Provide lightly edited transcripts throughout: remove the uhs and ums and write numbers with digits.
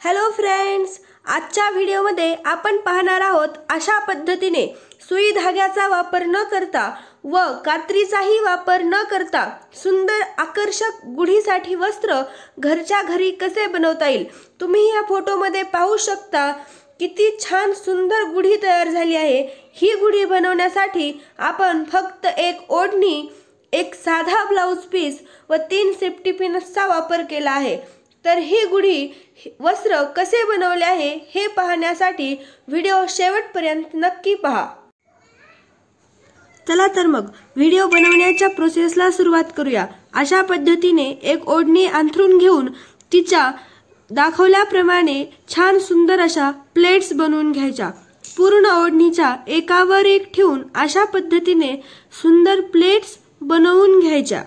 Hello friends, आजच्या व्हिडिओमध्ये आपण पाहणार आहोत अशा पद्धतीने सुई धाग्याचा वापर न करता व कात्रीचाही वापर न करता सुंदर आकर्षक गुढीसाठी वस्त्र घरच्या घरी कसे बनवता येईल। तुम्ही या फोटोमध्ये पाहू शकता किती छान सुंदर गुढी तयार झाली आहे। ही गुढी बनवण्यासाठी आपण फक्त एक ओढणी, एक साधा ब्लाउज पीस व 3 सेफ्टी पिन्सचा वापर केला आहे। तर ही गुढी वस्त्र कसे बनवले आहे हे पाहण्यासाठी व्हिडिओ शेवटपर्यंत नक्की पहा। चला तर मग व्हिडिओ बनवण्याच्या प्रोसेसला सुरुवात करूया। अशा पद्धतीने एक ओढणी अंथरून घेऊन तिच्या दाखवल्याप्रमाणे छान सुंदर अशा प्लेट्स बनवून घ्यायच्या। पूर्ण ओढणीच्या एकावर एक ठेवून अशा पद्धतीने सुंदर प्लेट्स बनवून घ्यायच्या।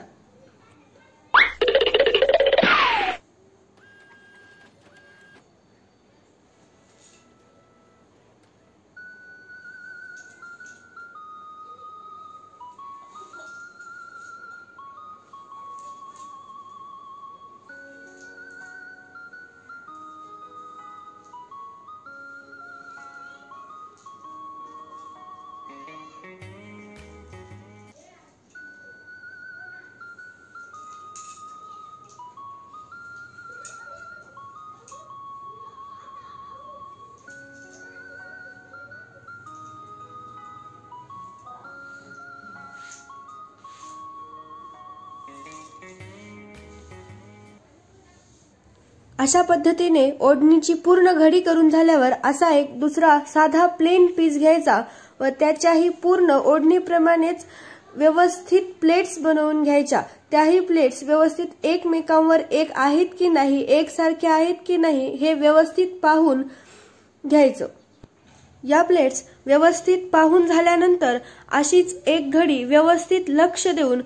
अशा पद्धतीने ओढणीची पूर्ण घडी करून झाल्यावर असा एक दुसरा साधा प्लेन पीस घ्यायचा व त्याच्याही पूर्ण ओढणीप्रमाणेच व्यवस्थित प्लेट्स बनवून घ्यायच्या। त्याही प्लेट्स व्यवस्थित एकमेकांवर एक आहेत की नाही, एकसारखे आहेत की नाही हे व्यवस्थित पाहून घ्यायचं। या प्लेट्स व्यवस्थित पाहून झाल्यानंतर अशीच एक घडी व्यवस्थित लक्ष देऊन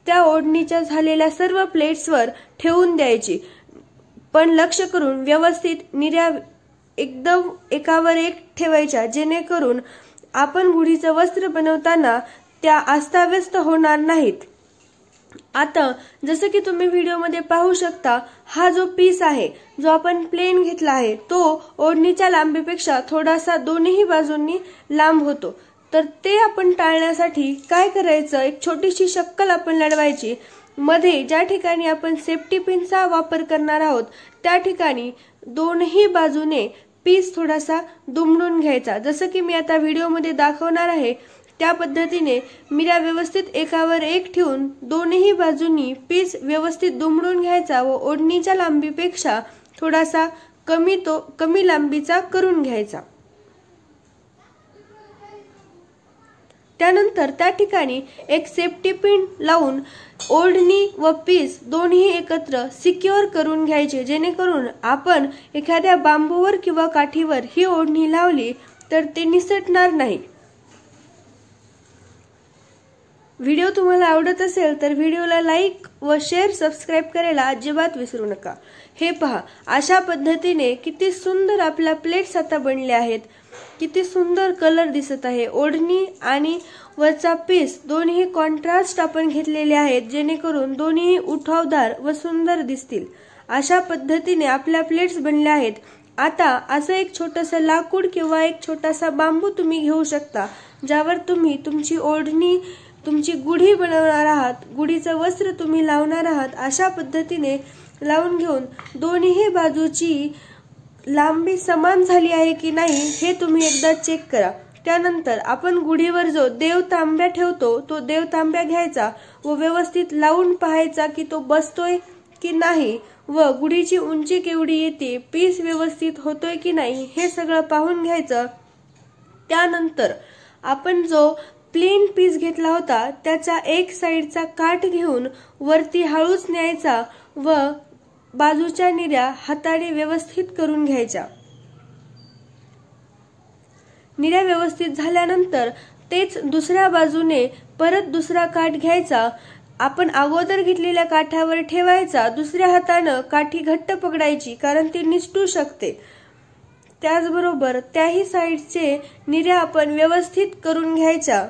त्या ओढणीच्या झालेल्या सर्व प्लेट्सवर ठेवून द्यायची, पण लक्ष करून व्यवस्थित निर्या एकदम एकावर एक ठेवायच्या, जेणेकरून आपण गुढीचं वस्त्र बनवताना त्या अस्ताव्यस्त होणार नाहीत। आता जसं की तुम्ही व्हिडिओमध्ये पाहू शकता, हा जो पीस आहे जो आपण प्लेन घेतला आहे तो ओढणीच्या लांबीपेक्षा थोडासा दोन्ही बाजूंनी लांब होतो। तर ते आपण टाळण्यासाठी काय करायचं, एक छोटीशी शक्कल आपण लढवायची। मध्ये ज्या ठिकाणी आपण सेफ्टी पिनचा वापर करणार आहोत त्या ठिकाणी दोन्ही बाजूने पीस थोडासा दुमडून घ्यायचा। जसं की मी आता व्हिडिओमध्ये दाखवणार आहे त्या पद्धतीने मिऱ्या व्यवस्थित एकावर एक ठेवून दोन्ही बाजूंनी पीस व्यवस्थित दुमडून घ्यायचा व ओढणीच्या लांबीपेक्षा थोडासा कमी लांबीचा करून घ्यायचा। त्यानंतर त्या ठिकाणी एक सेफ्टी पिन लावून ओढणी व पीस दोन्ही एकत्र सिक्युअर करून घ्यायचे, जेणेकरून आपण एखाद्या बांबूवर किंवा काठीवर ही ओढणी लावली तर ते निसटणार नाही। व्हिडिओ तुम्हाला आवडत असेल तर व्हिडिओला लाईक व शेअर, सबस्क्राइब करायला अजिबात विसरू नका। हे पहा, अशा पद्धतीने किती सुंदर आपल्या प्लेट्स आता बनल्या आहेत। किती सुंदर कलर दिसत आहे। ओढणी आणि वरचा पीस दोन्ही कॉन्ट्रास्ट आपण घेतलेले आहेत, जेणेकरून दोन्ही उठावदार व सुंदर दिसतील। अशा पद्धतीने आपल्या प्लेट्स बनल्या आहेत। आता असं एक छोटंसं लाकूड किंवा एक छोटासा बांबू तुम्ही घेऊ शकता, ज्यावर तुम्ही तुमची ओढणी, तुमची गुढी बनवणार आहात, गुढीचं वस्त्र तुम्ही लावणार आहात। अशा पद्धतीने लावून घेऊन दोन्ही बाजूची लांबी समान झाली आहे की नाही हे तुम्ही एकदा चेक करा। त्यानंतर आपण गुढीवर जो देव तांब्या ठेवतो तो देव तांब्या घ्यायचा व व्यवस्थित लावून पाहायचा की तो बसतोय की नाही व गुढीची उंची केवढी येते, पीस व्यवस्थित होतोय की नाही हे सगळं पाहून घ्यायचं। त्यानंतर आपण जो प्लेन पीस घेतला होता त्याचा एक साइडचा काठ घेऊन वरती हळूच न्यायचा व बाजूच्या निर्या हाताने व्यवस्थित करून घ्यायच्या। निर्या व्यवस्थित झाल्यानंतर तेच दुसऱ्या बाजूने परत दुसरा काठ घ्यायचा, आपण अगोदर घेतलेल्या काठावर ठेवायचा, दुसऱ्या हाताने काठी घट्ट पकडायची कारण ती निसटू शकते। त्याचबरोबर त्याही साइडचे निर्या आपण व्यवस्थित करून घ्यायच्या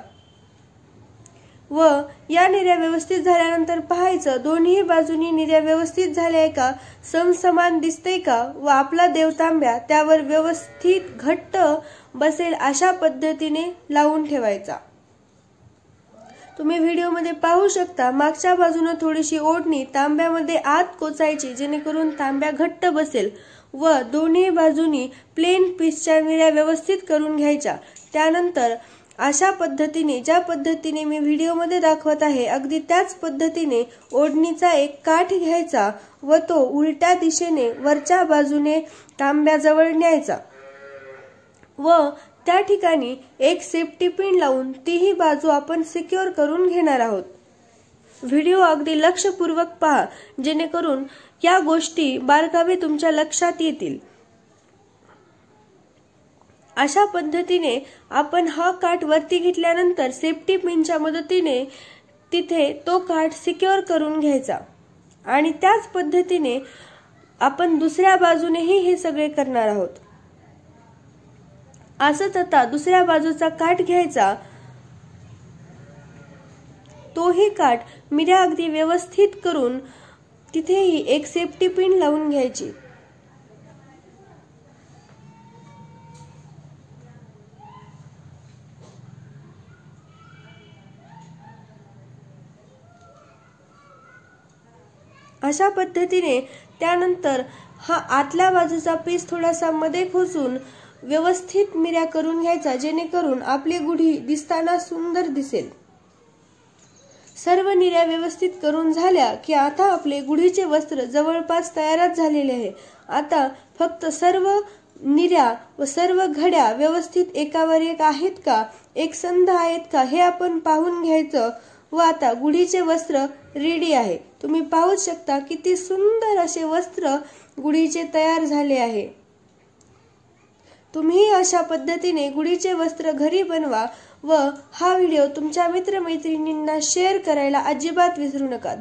व या निर्या व्यवस्थित झाल्यानंतर पाहायचं दोन्ही बाजूनी निर्या व्यवस्थित झाल्या का, समसमान दिसते का व आपला देव तांब्या त्यावर व्यवस्थित घट्ट बसेल अशा पद्धतीने लावून ठेवायचा। तुम्ही व्हिडिओमध्ये पाहू शकता मागच्या बाजूने थोडीशी ओढणी तांब्यामध्ये आत कोचायची जेणेकरून तांब्या घट्ट बसेल व दोन्ही बाजूनी प्लेन पीसच्या निर्या व्यवस्थित करून घ्यायच्या। त्यानंतर अशा पद्धतीने ज्या पद्धतीने मी व्हिडिओमध्ये दाखवत आहे अगदी त्याच पद्धतीने ओढणीचा एक काठ घ्यायचा व तो उलट्या दिशेने वरच्या बाजूने तांब्याजवळ न्यायचा व त्या ठिकाणी एक सेफ्टी पिन लावून तीही बाजू आपण सिक्युअर करून घेणार आहोत। व्हिडिओ अगदी लक्षपूर्वक पहा जेणेकरून या गोष्टी बारकावे तुमच्या लक्षात येतील। अशा पद्धतीने आपण हा काठ वरती घेतल्यानंतर सेफ्टी पिनच्या मदतीने तिथे तो काठ सिक्युअर करून घ्यायचा आणि त्याच पद्धतीने आपण दुसऱ्या बाजूनेही हे सगळे करणार आहोत। असंच आता दुसऱ्या बाजूचा काठ घ्यायचा, तोही काठ मिऱ्या अगदी व्यवस्थित करून तिथेही एक सेफ्टी पिन लावून घ्यायची। अशा पद्धतीने त्यानंतर हा आतल्या बाजूचा पीस थोडासा मध्ये खोचून व्यवस्थित मिऱ्या करून घ्यायचा जेणेकरून आपली गुढी दिसताना सुंदर दिसेल। सर्व निर्या व्यवस्थित करून झाल्या की आता आपले गुढीचे वस्त्र जवळपास तयारच झालेले आहे। आता फक्त सर्व निर्या व सर्व घड्या व्यवस्थित एकावर एक आहेत का, एकसंध आहेत का हे आपण पाहून घ्यायचं व आता गुढीचे वस्त्र रेडी आहे। तुम्ही पाहू शकता किती सुंदर असे वस्त्र गुढीचे तयार झाले आहे। तुम्ही अशा पद्धतीने गुढीचे वस्त्र घरी बनवा व हा व्हिडिओ तुमच्या मित्रमैत्रिणींना शेअर करायला अजिबात विसरू नका।